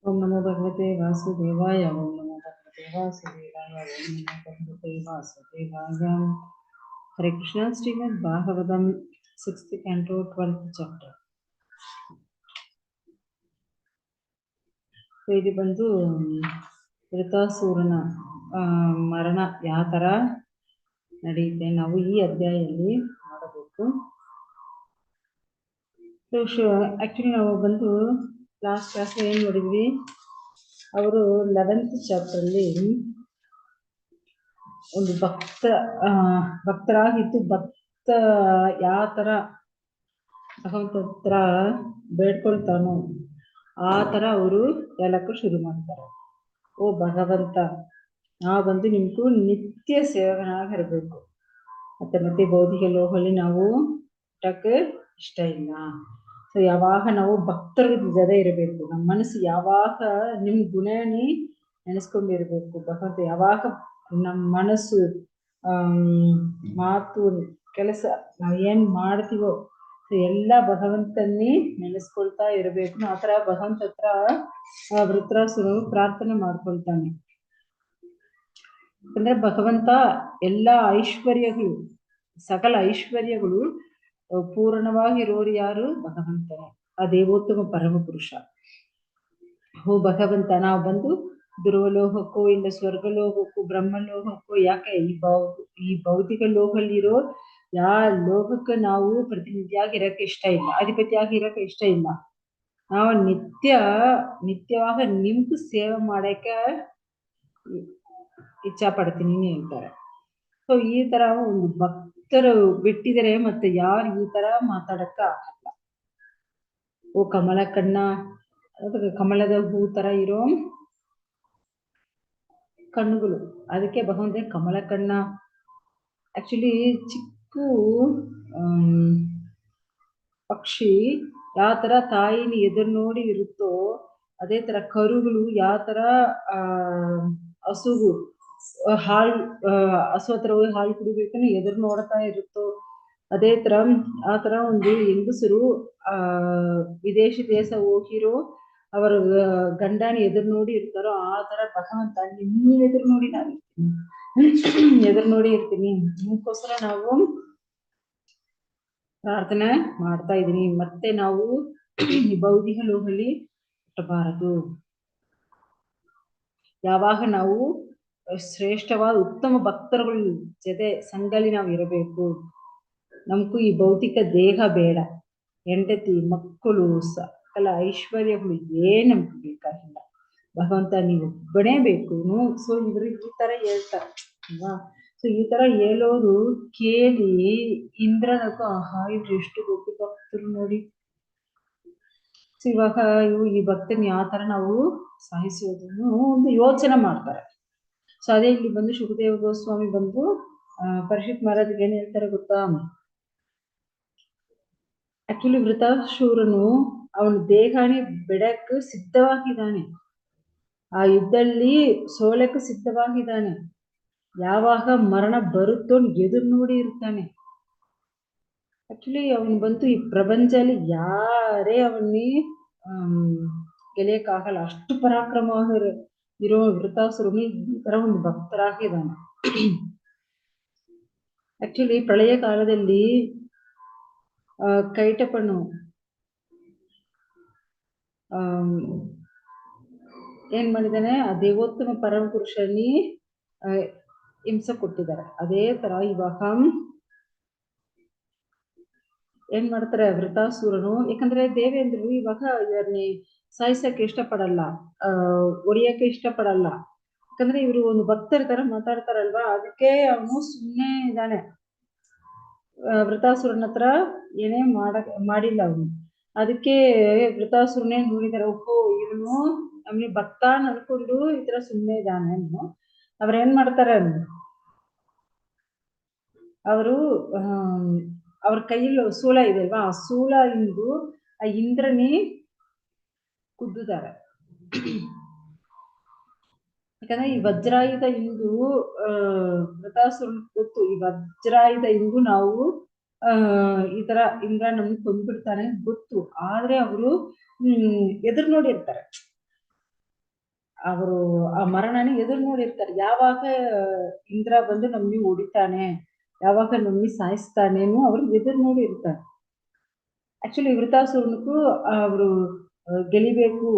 ओम नमो भगवते वासुदेवाय। ओम नमो भगवते वासुदेवाय। ओम नमो भगवते वासुदेवाय। हरे Krishna. Shrimad Bhagavatam 6th canto 12th chapter. ಇದು ಬಂದು ವೃತಾಸುರನ ಮರಣ ಯಾವ ಥರ ನಡೆಯುತ್ತೆ ನಾವು ಈ ಅಧ್ಯಾಯದಲ್ಲಿ ನೋಡಬೇಕು. ಆ್ಯಕ್ಚುಲಿ ನಾವು ಬಂದು ಲಾಸ್ಟ್ ಕ್ಲಾಸ್ ಏನು ನೋಡಿದ್ವಿ, ಅವರು 11th ಚಾಪ್ಟರಲ್ಲಿ ಒಂದು ಭಕ್ತರಾಗಿದ್ದು ಭಕ್ತ ಯಾವ ಥರ ಭಗವಂತ ಹತ್ರ ಬೇಡ್ಕೊಳ್ತಾನೋ ಆ ಥರ ಅವರು ಹೇಳಕ್ಕೂ ಶುರು ಮಾಡ್ತಾರೆ. ಓ ಭಗವಂತ, ನಾವು ಬಂದು ನಿಮ್ಗೂ ನಿತ್ಯ ಸೇವಕನಾಗಿರ್ಬೇಕು. ಮತ್ತೆ ಭೌತಿಕ ಲೋಕದಲ್ಲಿ ನಾವು ಹುಟ್ಟಕ್ಕೆ ಇಷ್ಟ ಇಲ್ಲ. ಸೊ ಯಾವಾಗ ನಾವು ಭಕ್ತರ ಜೊತೆ ಇರಬೇಕು. ನಮ್ಮ ಮನಸ್ಸು ಯಾವಾಗ ನಿಮ್ಮ ಗುಣನೇ ನೆನೆಸ್ಕೊಂಡಿರ್ಬೇಕು. ಭಗವಂತ ಯಾವಾಗ ನಮ್ಮ ಮನಸ್ಸು ಮಾತು ಕೆಲಸ ನಾವು ಏನು ಮಾಡ್ತೀವೋ ಎಲ್ಲ ಭಗವಂತನ್ನೇ ನೆನೆಸ್ಕೊಳ್ತಾ ಇರಬೇಕು. ಆ ಥರ ಭಗವಂತ ಹತ್ರ ವೃತ್ರಾಸುರನು ಪ್ರಾರ್ಥನೆ ಮಾಡ್ಕೊಳ್ತಾನೆ. ಅಂದ್ರೆ ಭಗವಂತ ಎಲ್ಲ ಐಶ್ವರ್ಯಗಳು, ಸಕಲ ಐಶ್ವರ್ಯಗಳು ಪೂರ್ಣವಾಗಿರೋರು ಯಾರು? ಭಗವಂತನೇ, ಆ ದೇವೋತ್ತಮ ಪರಮ ಪುರುಷ. ಓ ಭಗವಂತ, ನಾವು ಬಂದು ಧ್ರುವಲೋಕಕ್ಕೂ ಇಲ್ಲ ಸ್ವರ್ಗಲೋಕಕ್ಕೂ ಬ್ರಹ್ಮಲೋಕಕ್ಕೂ ಯಾಕೆ ಈ ಭೌತಿಕ ಲೋಕದಲ್ಲಿರೋ ಯಾವ ಲೋಕಕ್ಕೆ ನಾವು ಪ್ರತಿನಿಧಿಯಾಗಿ ಇರಕ್ಕೆ ಇಷ್ಟ ಇಲ್ಲ, ಅಧಿಪತಿಯಾಗಿ ಇರಕ್ಕೆ ಇಷ್ಟ ಇಲ್ಲ. ನಾವು ನಿತ್ಯವಾಗ ನಿಮ್ಗೂ ಸೇವೆ ಮಾಡಕ್ಕೆ ಇಚ್ಛಾ ಪಡ್ತೀನಿ ಹೇಳ್ತಾರೆ. ಸೊ ಈ ತರ ಒಂದು ಭಕ್ತರು ಬಿಟ್ಟಿದರೆ ಮತ್ತೆ ಯಾರು ಈ ತರ ಮಾತಾಡಕ್ಕ ಆಗಲ್ಲ. ಓ ಕಮಲ ಕಣ್ಣ, ಕಮಲದ ಹೂ ತರ ಇರೋ ಕಣ್ಣುಗಳು, ಅದಕ್ಕೆ ಭಗವಂತ ಕಮಲ ಕಣ್ಣ. ಆಕ್ಚುಲಿ ಚಿಕ್ಕ ಪಕ್ಷಿ ಯಾವ ತರ ತಾಯಿನ ಎದುರು ನೋಡಿ ಇರುತ್ತೋ ಅದೇ ತರ ಕರುಗಳು ಯಾವ ತರ ಹಸು ಹತ್ರ ಹೋಗಿ ಹಾಲು ಕುಡಿಬೇಕಂದ್ರೆ ಎದುರು ನೋಡ್ತಾ ಇರುತ್ತೋ ಅದೇ ತರ ಆ ತರ ಒಂದು ಹೆಂಗಸರು ವಿದೇಶಿ ದೇಶ ಹೋಗಿರೋ ಅವರ ಗಂಡನ ಎದುರು ನೋಡಿ ಇರ್ತಾರೋ ಆ ತರ ಭಗವಂತ ನಿನ್ನ ಎದುರು ನೋಡಿ ನಾನು ಎದುರು ನೋಡಿ ಇರ್ತೀನಿ. ನಿಮ್ಗೋಸ್ಕರ ನಾವು ಪ್ರಾರ್ಥನೆ ಮಾಡ್ತಾ ಇದೀನಿ. ಮತ್ತೆ ನಾವು ಭೌತಿಕ ಲೋಕದಲ್ಲಿ ಹುಟ್ಟಬಾರದು. ಯಾವಾಗ ನಾವು ಶ್ರೇಷ್ಠವಾದ ಉತ್ತಮ ಭಕ್ತರುಗಳ ಜೊತೆ ಸಂಗಲಿ ನಾವು ಇರಬೇಕು. ನಮಗೂ ಈ ಭೌತಿಕ ದೇಹ ಬೇಡ, ಹೆಂಡತಿ ಮಕ್ಕಳು ಸಕಲ ಐಶ್ವರ್ಯಗಳು ಏನ್ ನಮ್ಗೆ ಬೇಕಾಗಿಲ್ಲ. ಭಗವಂತ ನೀವು ಒಬ್ಬನೇ ಬೇಕು. ಸೊ ಇವರು ಈ ತರ ಹೇಳ್ತಾರೆ ಅಲ್ವಾ. ಸೊ ಈ ತರ ಹೇಳೋದು ಕೇಳಿ ಇಂದ್ರನಕ್ಕೂ ಇವ್ರು ಎಷ್ಟು ದೊಡ್ಡ ಭಕ್ತರು ನೋಡಿ. ಸೊ ಇವಾಗ ಈ ಭಕ್ತನ ಯಾವ ತರ ನಾವು ಸಾಯಿಸೋದನ್ನು ಒಂದು ಯೋಚನೆ ಮಾಡ್ತಾರೆ. ಸೊ ಅದೇ ಇಲ್ಲಿ ಬಂದು ಶುಕದೇವ ಗೋಸ್ವಾಮಿ ಬಂದು ಪರೀಕ್ಷಿತ್ ಮಹಾರಾಜ್ಗೆ ಏನ್ ಹೇಳ್ತಾರೆ ಗೊತ್ತಾ? ಆಕ್ಚುಲಿ ವೃತಾಸುರನು ಅವನ ದೇಹನೇ ಬಿಡಕ್ಕೆ ಸಿದ್ಧವಾಗಿದ್ದಾನೆ, ಆ ಯುದ್ಧದಲ್ಲಿ ಸೋಲಕ್ಕೆ ಸಿದ್ಧವಾಗಿದ್ದಾನೆ. ಯಾವಾಗ ಮರಣ ಬರುತ್ತೋ ಎದುರು ನೋಡಿ ಇರ್ತಾನೆ. ಆಕ್ಚುಲಿ ಅವನು ಬಂತು ಈ ಪ್ರಪಂಚದಲ್ಲಿ ಯಾರೇ ಅವನ್ನೇ ಗೆಳೆಯಕ್ಕಾಗಲ್ಲ, ಅಷ್ಟು ಪರಾಕ್ರಮವಾಗಿ ಇರೋ ವೃತಾಸುರನು ಈ ತರ ಒಂದು ಭಕ್ತರಾಗಿದ್ದಾನೆ. ಆಕ್ಚುಲಿ ಪ್ರಳಯ ಕಾಲದಲ್ಲಿ ಕೈಟಪನು ಏನ್ ಮಾಡಿದಾನೆ, ಆ ದೇವೋತ್ತಮ ಪರಮ ಪುರುಷನಿ ಹಿಂಸೆ ಕೊಟ್ಟಿದ್ದಾರೆ. ಅದೇ ತರ ಇವಾಗ ಏನ್ ಮಾಡ್ತಾರೆ ವೃತಾಸುರನು, ಯಾಕಂದ್ರೆ ದೇವೇಂದ್ರರು ಇವಾಗ ಇವರನ್ನೇ ಸಾಯಿಸಕ್ಕೆ ಇಷ್ಟಪಡಲ್ಲ, ಹೊಡಿಯಕ್ಕೆ ಇಷ್ಟಪಡಲ್ಲ. ಯಾಕಂದ್ರೆ ಇವರು ಒಂದು ಭಕ್ತರ ತರ ಮಾತಾಡ್ತಾರಲ್ವಾ, ಅದಕ್ಕೆ ಅವನು ಸುಮ್ಮನೆ ಇದ್ದಾನೆ. ವೃತಾಸುರನ ಹತ್ರ ಏನೇ ಮಾಡಿಲ್ಲ ಅವನು. ಅದಕ್ಕೆ ವೃತಾಸುರನೇ ನೋಡಿದಾರೆ, ಓಹೋ ಇವನು ನಮ್ಗೆ ಭಕ್ತ ಅನ್ಕೊಂಡು ಈ ತರ ಸುಮ್ಮನೆ ಇದ್ದಾನೆ ಅವನು. ಅವ್ರೇನ್ ಮಾಡ್ತಾರೆ, ಅವರು ಅವ್ರ ಕೈಯಲ್ಲಿ ಶೂಲ ಇದೆ ಅಲ್ವಾ, ಆ ಶೂಲ ಇಂದು ಆ ಇಂದ್ರನೇ ಕುದ್ದಿದ್ದಾರೆ. ಯಾಕಂದ್ರೆ ಈ ವಜ್ರಾಯುಧ ಇಂದು ವೃತಾಸುರನ್ ಗೊತ್ತು, ಈ ವಜ್ರಾಯುಧ ಇಂದು ನಾವು ಈ ತರ ಇಂದ್ರ ನಮ್ಗೆ ಕೊಂದ್ಬಿಡ್ತಾನೆ ಗೊತ್ತು. ಆದ್ರೆ ಅವರು ಎದುರು ನೋಡಿರ್ತಾರೆ. ಅವರು ಆ ಮರಣನ ಎದುರು ನೋಡಿರ್ತಾರೆ. ಯಾವಾಗ ಇಂದ್ರ ಬಂದು ನಮ್ಮಿ ಹೊಡಿತಾನೆ, ಯಾವಾಗ ನಮ್ಮಿ ಸಾಯಿಸ್ತಾನೇನು ಅವ್ರು ಎದುರು ನೋಡಿರ್ತಾರೆ. ಆಕ್ಚುಲಿ ವೃತಾಸುರನಿಗೂ ಅವರು ಗೆಲಿಬೇಕು,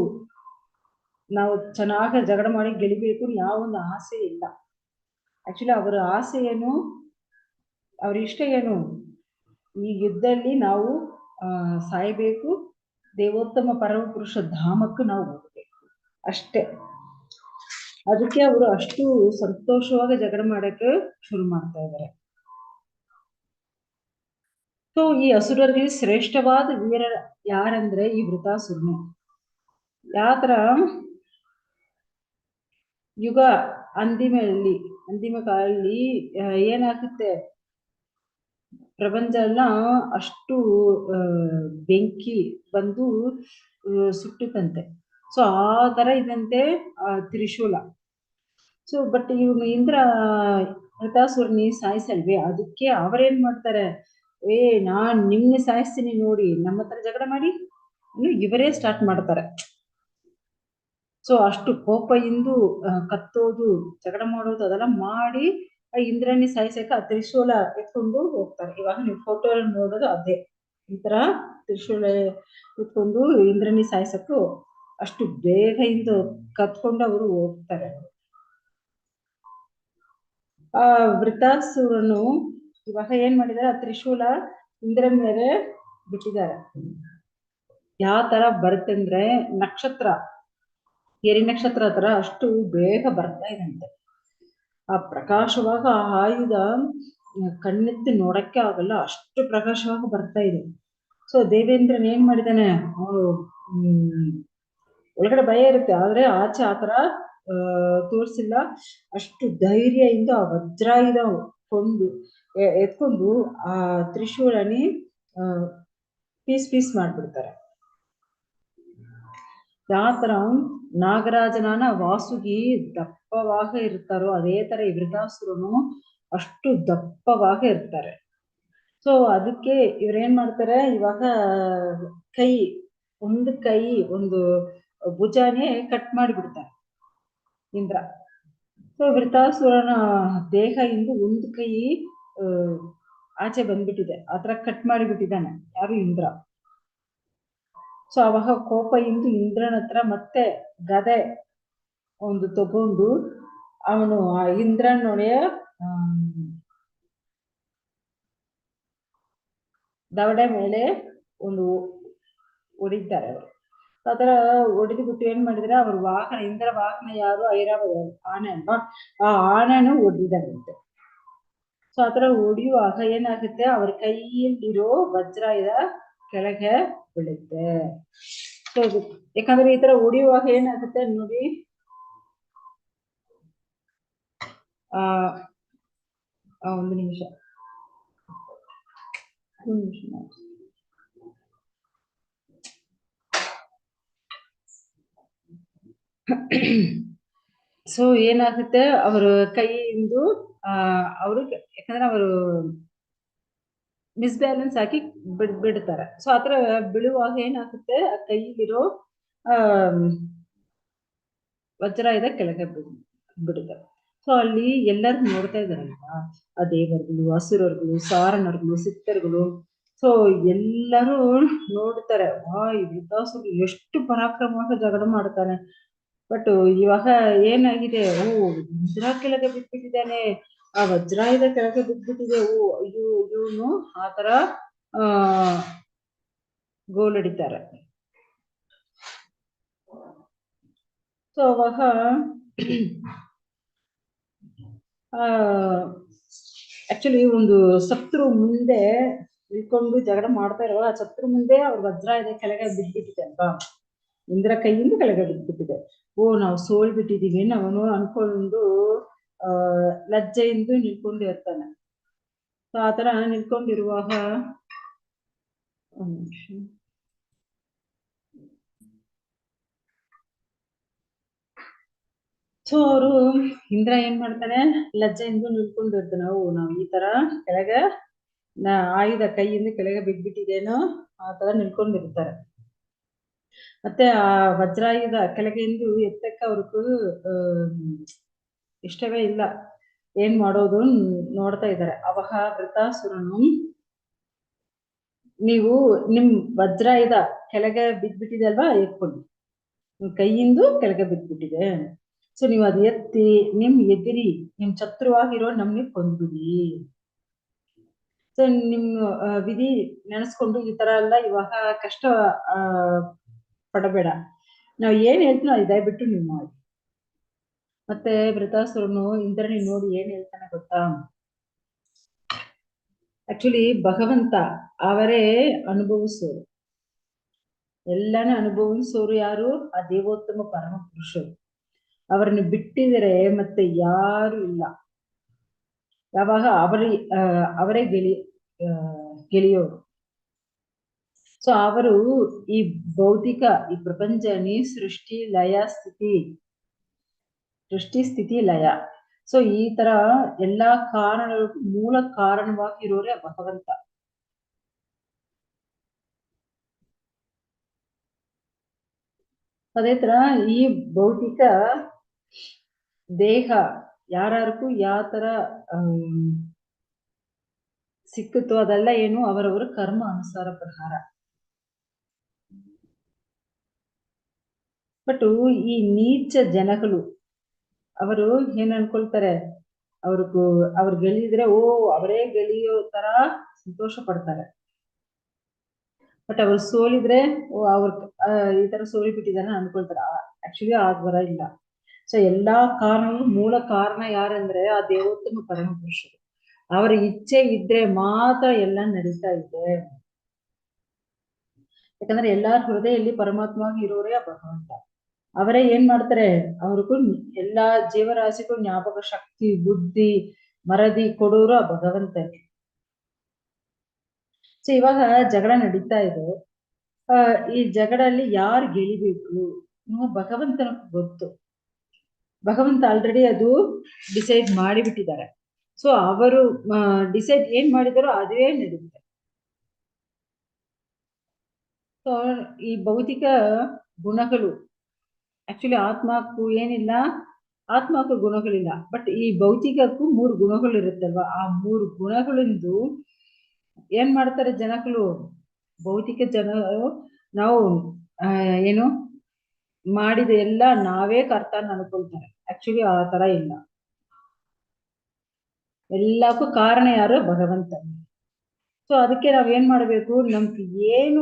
ನಾವು ಚೆನ್ನಾಗಿ ಜಗಳ ಮಾಡಿ ಗೆಲಿಬೇಕು ಯಾವ ಒಂದು ಆಸೆ ಇಲ್ಲ. ಆಕ್ಚುಲಿ ಅವರ ಆಸೆ ಏನು, ಅವ್ರ ಇಷ್ಟ ಏನು, ಈ ಯುದ್ಧದಲ್ಲಿ ನಾವು ಸಾಯಬೇಕು, ದೇವೋತ್ತಮ ಪರಮಪುರುಷ ಧಾಮಕ್ಕೆ ನಾವು ಹೋಗ್ಬೇಕು ಅಷ್ಟೇ. ಅದಕ್ಕೆ ಅವರು ಅಷ್ಟು ಸಂತೋಷವಾಗಿ ಜಗಳ ಮಾಡಕ್ಕೆ ಶುರು ಮಾಡ್ತಾ ಇದ್ದಾರೆ. ಸೊ ಈ ಅಸುರರಿಗೆ ಶ್ರೇಷ್ಠವಾದ ವೀರ ಯಾರಂದ್ರೆ ಈ ವೃತಾಸುರನೇ. ಯಾತರ ಯುಗ ಅಂತಿಮ ಕಾಲದಲ್ಲಿ ಏನಾಗುತ್ತೆ, ಪ್ರಪಂಚ ಎಲ್ಲ ಅಷ್ಟು ಬೆಂಕಿ ಬಂದು ಸುಟ್ಟುತ್ತಂತೆ. ಸೊ ಆ ತರ ಇದಂತೆ ತ್ರಿಶೂಲ. ಸೊ ಬಟ್ ಇವನು ಇಂದ್ರ ವೃತಾಸುರನಿ ಸಾಯಿಸಲ್ವೇ, ಅದಕ್ಕೆ ಅವರೇನ್ ಮಾಡ್ತಾರೆ, ನಾನ್ ನಿಮ್ನೆ ಸಾಯಿಸ್ತೀನಿ ನೋಡಿ, ನಮ್ಮ ಹತ್ರ ಜಗಳ ಮಾಡಿ ಇವರೇ ಸ್ಟಾರ್ಟ್ ಮಾಡ್ತಾರೆ. ಸೊ ಅಷ್ಟು ಕೋಪ ಇಂದು ಕತ್ತೋದು, ಜಗಳ ಮಾಡೋದು ಅದೆಲ್ಲ ಮಾಡಿ ಇಂದ್ರನಿ ಸಾಯಿಸಕ್ಕೆ ಆ ತ್ರಿಶೂಲ ಎತ್ಕೊಂಡು ಹೋಗ್ತಾರೆ. ಇವಾಗ ನೀವು ಫೋಟೋ ನೋಡೋದು ಅದೇ, ಈ ತರ ತ್ರಿಶೂಲ ಎತ್ಕೊಂಡು ಇಂದ್ರನಿ ಸಾಯಿಸಕ್ಕೂ ಅಷ್ಟು ಬೇಗ ಇಂದು ಕತ್ಕೊಂಡು ಅವರು ಹೋಗ್ತಾರೆ. ಆ ವೃತಾಸುರನು ಇವಾಗ ಏನ್ ಮಾಡಿದಾರೆ, ಆ ತ್ರಿಶೂಲ ಇಂದ್ರನ ಮೇಲೆ ಬಿಟ್ಟಿದ್ದಾರೆ. ಯಾವ ತರ ಬರುತ್ತಂದ್ರೆ ನಕ್ಷತ್ರ, ಎರಿ ನಕ್ಷತ್ರ ತರ ಅಷ್ಟು ಬೇಗ ಬರ್ತಾ ಇದಂತೆ. ಆ ಪ್ರಕಾಶವಾಗ ಆ ಆಯುಧ ಕಣ್ಣೆತ್ತಿ ನೋಡಕ್ಕೆ ಆಗಲ್ಲ, ಅಷ್ಟು ಪ್ರಕಾಶವಾಗಿ ಬರ್ತಾ ಇದೆ. ಸೊ ದೇವೇಂದ್ರನ್ ಏನ್ ಮಾಡಿದಾನೆ, ಅವನು ಒಳಗಡೆ ಭಯ ಇರುತ್ತೆ, ಆದ್ರೆ ಆಚೆ ಆತರ ತೋರ್ಸಿಲ್ಲ. ಅಷ್ಟು ಧೈರ್ಯದಿಂದ ಆ ವಜ್ರಾಯುಧ ಎತ್ಕೊಂಡು ಆ ತ್ರಿಶೂಲನಿ ಪೀಸ್ ಮಾಡ್ಬಿಡ್ತಾರೆ. ಯಾತರ ನಾಗರಾಜನ ವಾಸುಗಿ ದಪ್ಪವಾಗ ಇರ್ತಾರೋ ಅದೇ ತರ ಈ ವೃತಾಸುರನು ಅಷ್ಟು ದಪ್ಪವಾಗ ಇರ್ತಾರೆ. ಸೊ ಅದಕ್ಕೆ ಇವ್ರೇನ್ ಮಾಡ್ತಾರೆ, ಇವಾಗ ಒಂದು ಭುಜಾನೇ ಕಟ್ ಮಾಡಿಬಿಡ್ತಾರೆ ಇಂದ್ರ. ಸೊ ವೃತಾಸುರನ ದೇಹ ಇಂದು ಒಂದು ಕೈ ಆಚೆ ಬಂದ್ಬಿಟ್ಟಿದೆ, ಆತರ ಕಟ್ ಮಾಡಿಬಿಟ್ಟಿದ್ದಾನೆ ಯಾರು, ಇಂದ್ರ. ಸೊ ಅವಾಗ ಕೋಪ ಇಂದು ಇಂದ್ರನ ಹತ್ರ ಮತ್ತೆ ಗದೆ ಒಂದು ತಗೊಂಡು ಅವನು ಆ ಇಂದ್ರನೊಡೆಯ ದವಡೆ ಮೇಲೆ ಒಂದು ಹೊಡಿತಾರೆ ಅವರು. ಆತರ ಹೊಡೆದು ಬಿಟ್ಟು ಏನ್ ಮಾಡಿದ್ರೆ, ಅವ್ರ ವಾಹನ, ಇಂದ್ರ ವಾಹನ ಯಾರು, ಐರಾವತ ಆನೆ ಅಲ್ವಾ, ಆ ಆನೆನು ಹೊಡೆದಿದ್ದಾರಂತೆ. ಸೊ ಆತರ ಹೊಡಿಯುವಾಗ ಏನಾಗುತ್ತೆ, ಅವ್ರ ಕೈಯಲ್ಲಿರೋ ವಜ್ರಾಯುಧ ಕೆಳಗೆ ಬೀಳುತ್ತೆ. ಸೊ ಯಾಕಂದ್ರೆ ಈ ತರ ಹೊಡಿಯುವಾಗ ಏನಾಗುತ್ತೆ ನೋಡಿ, ಒಂದು ನಿಮಿಷ ಸೊ ಏನಾಗುತ್ತೆ, ಅವರ ಕೈಯಿಂದ ಅವರು, ಯಾಕಂದ್ರೆ ಅವರು ಮಿಸ್ಬ್ಯಾಲೆನ್ಸ್ ಹಾಕಿ ಬಿಡ್ತಾರೆ. ಸೊ ಆತರ ಬೀಳುವಾಗ ಏನಾಗುತ್ತೆ, ಆ ಕೈಲಿರೋ ವಜ್ರಾಯುಧ ಕೆಳಗೆ ಬಿಡುತ್ತೆ. ಸೊ ಅಲ್ಲಿ ಎಲ್ಲರೂ ನೋಡ್ತಾ ಇದಾರಲ್ವಾ, ಆ ದೇವರುಗಳು, ಅಸುರರುಗಳು, ಸಾರಣರುಗಳು, ಸಿದ್ಧರುಗಳು. ಸೊ ಎಲ್ಲರೂ ನೋಡ್ತಾರೆ, ಈ ವೃತಾಸುರ ಎಷ್ಟು ಪರಾಕ್ರಮವಾಗಿ ಜಗಳ ಮಾಡ್ತಾನೆ. ಬಟ್ ಇವಾಗ ಏನಾಗಿದೆ, ಇಂದ್ರ ಕೆಳಗೆ ಬಿಟ್ಬಿಟ್ಟಿದ್ದಾನೆ, ಆ ವಜ್ರಾಯುಧ ಕೆಳಗೆ ಬಿಟ್ಬಿಟ್ಟಿದೆ. ಇವನು ಆತರ ಗೋಳಡಿತಾರೆ. ಸೊ ಅವಾಗ ಆಕ್ಚುಲಿ ಒಂದು ಶತ್ರು ಮುಂದೆ ನಿಲ್ಕೊಂಡು ಜಗಳ ಮಾಡ್ತಾ ಇರೋ, ಆ ಶತ್ರು ಮುಂದೆ ಅವ್ರ ವಜ್ರಾಯುಧ ಕೆಳಗೆ ಬಿದ್ಬಿಟ್ಟಿದೆ ಅಲ್ವಾ, ಇಂದ್ರ ಕೈಯಿಂದ ಕೆಳಗೆ ಬಿದ್ಬಿಟ್ಟಿದೆ. ನಾವು ಸೋಲ್ಬಿಟ್ಟಿದೀವಿ ನಾವು ಅನ್ಕೊಂಡು ಲಜ್ಜೆಯಿಂದ ನಿಲ್ಕೊಂಡಿರ್ತಾನೆ. ಸೊ ಆತರ ನಿಲ್ಕೊಂಡಿರುವಾಗ ಸೊ ಅವರು ಇಂದ್ರ ಏನ್ ಮಾಡ್ತಾನೆ, ಲಜ್ಜೆಯಿಂದ ನಿಲ್ಕೊಂಡಿರ್ತಾನೆ. ನಾವು ಈ ತರ ಕೆಳಗೆ ಆಯುಧ ಕೈಯಿಂದ ಕೆಳಗೆ ಬಿದ್ಬಿಟ್ಟಿದೇನೋ ಆ ತರ ನಿಲ್ಕೊಂಡಿರ್ತಾರೆ. ಮತ್ತೆ ಆ ವಜ್ರಾಯುಧ ಕೆಳಗೆಂದು ಎತ್ತಕ್ಕ ಅವ್ರಿಗೂ ಇಷ್ಟವೇ ಇಲ್ಲ. ಏನ್ ಮಾಡೋದು ನೋಡ್ತಾ ಇದ್ದಾರೆ. ಅವಹ ವೃತಾಸುರನು, ನೀವು ನಿಮ್ ವಜ್ರಾಯುಧ ಕೆಳಗೆ ಬಿದ್ಬಿಟ್ಟಿದೆ ಅಲ್ವಾ, ಎತ್ಕೊಳ್ಳಿ. ನಿಮ್ ಕೈಯಿಂದ ಕೆಳಗೆ ಬಿದ್ಬಿಟ್ಟಿದೆ, ಸೊ ನೀವು ಅದು ಎತ್ತಿ ನಿಮ್ ಎದಿರಿ ನಿಮ್ ಶತ್ರುವಾಗಿರೋ ನಮ್ಗೆ ಕೊಂದ್ಬಿಡಿ. ಸೊ ನಿಮ್ ವಿಧಿ ನೆನೆಸ್ಕೊಂಡು ಈ ತರ ಎಲ್ಲ ಇವಾಗ ಕಷ್ಟ ಪಡಬೇಡ, ನಾವ್ ಏನ್ ಹೇಳ್ತೀನೋ ಅದು ದಯವಿಟ್ಟು ನೀವು ಮಾಡಿ. ಮತ್ತೆ ವೃತಾಸುರನು ಇಂದ್ರನಿ ನೋಡಿ ಏನ್ ಹೇಳ್ತಾನೆ ಗೊತ್ತಾ, ಆಕ್ಚುಲಿ ಭಗವಂತ ಅವರೇ ಅನುಭವಿಸೋರು, ಎಲ್ಲಾನು ಅನುಭವಿಸೋರು ಯಾರು? ಆ ದೇವೋತ್ತಮ ಪರಮ ಪುರುಷರು. ಅವರನ್ನು ಬಿಟ್ಟಿದರೆ ಮತ್ತೆ ಯಾರು ಇಲ್ಲ. ಯಾವಾಗ ಅವರೇ ಗೆಳೆಯೋರು. ಸೊ ಅವರು ಈ ಭೌತಿಕ ಈ ಪ್ರಪಂಚನಿ ಸೃಷ್ಟಿ ಸ್ಥಿತಿ ಲಯ, ಸೊ ಈ ತರ ಎಲ್ಲಾ ಕಾರಣಗಳಿಗೂ ಮೂಲ ಕಾರಣವಾಗಿರೋರೇ ಭಗವಂತ. ಅದೇ ತರ ಈ ಭೌತಿಕ ದೇಹ ಯಾರಿಗೂ ಯಾವ ತರ ಸಿಕ್ಕುತ್ತೋ ಅದೆಲ್ಲ ಏನು ಅವರವರ ಕರ್ಮ ಅನುಸಾರ ಪ್ರಕಾರ. ಬಟ್ ಈ ನೀಚ ಜನಗಳು ಅವರು ಏನ್ ಅನ್ಕೊಳ್ತಾರೆ, ಅವ್ರು ಗೆಲ್ಲಿದ್ರೆ ಅವರೇ ಗೆಳೆಯೋ ತರ ಸಂತೋಷ ಪಡ್ತಾರೆ. ಬಟ್ ಅವ್ರು ಸೋಲಿದ್ರೆ ಈ ತರ ಸೋಲಿ ಬಿಟ್ಟಿದಾರೆ ಅನ್ಕೊಳ್ತಾರೆ. ಆಕ್ಚುಲಿ ಆ ತರ ಇಲ್ಲ. ಸೊ ಎಲ್ಲಾ ಕಾರಣಗಳು ಮೂಲ ಕಾರಣ ಯಾರಂದ್ರೆ ಆ ದೇವೋತ್ತಮ ಪರಮ ಪುರುಷರು. ಅವರ ಇಚ್ಛೆ ಇದ್ರೆ ಮಾತ್ರ ಎಲ್ಲ ನಡೀತಾ ಇದೆ. ಯಾಕಂದ್ರೆ ಎಲ್ಲಾರ ಹೃದಯದಲ್ಲಿ ಪರಮಾತ್ಮ ಇರೋರೇ ಭಗವಂತ. ಅವರೇ ಏನ್ ಮಾಡ್ತಾರೆ, ಅವ್ರಿಗೂ ಎಲ್ಲಾ ಜೀವರಾಶಿಗೂ ಜ್ಞಾಪಕ ಶಕ್ತಿ ಬುದ್ಧಿ ಮರದಿ ಕೊಡೋರು ಆ ಭಗವಂತನೇ. ಸೊ ಇವಾಗ ಜಗಳ ನಡೀತಾ ಇದೆ. ಈ ಜಗಳಲ್ಲಿ ಯಾರು ಗೆಳಿಬೇಕು ಭಗವಂತನ ಗೊತ್ತು. ಭಗವಂತ ಆಲ್ರೆಡಿ ಅದು ಡಿಸೈಡ್ ಮಾಡಿಬಿಟ್ಟಿದ್ದಾರೆ. ಸೊ ಅವರು ಡಿಸೈಡ್ ಏನ್ ಮಾಡಿದಾರೋ ಅದೇ ನಡೀತೆ. ಸೊ ಈ ಭೌತಿಕ ಗುಣಗಳು ಆಕ್ಚುಲಿ ಆತ್ಮಕ್ಕೂ ಏನಿಲ್ಲ, ಆತ್ಮಕ್ಕೂ ಗುಣಗಳಿಲ್ಲ. ಬಟ್ ಈ ಭೌತಿಕಕ್ಕೂ 3 ಗುಣಗಳು ಇರುತ್ತಲ್ವಾ, ಆ 3 ಗುಣಗಳಿಂದ ಏನ್ ಮಾಡ್ತಾರೆ ಜನಗಳು, ಭೌತಿಕ ಜನರು ನಾವು ಏನು ಮಾಡಿದ ಎಲ್ಲ ನಾವೇ ಕರ್ತನ ಅನ್ಕೊಳ್ತಾರೆ. ಆಕ್ಚುಲಿ ಆ ತರ ಇಲ್ಲ. ಎಲ್ಲಕ್ಕೂ ಕಾರಣ ಯಾರು? ಭಗವಂತ. ಸೊ ಅದಕ್ಕೆ ನಾವೇನ್ ಮಾಡ್ಬೇಕು, ನಮ್ಗೆ ಏನು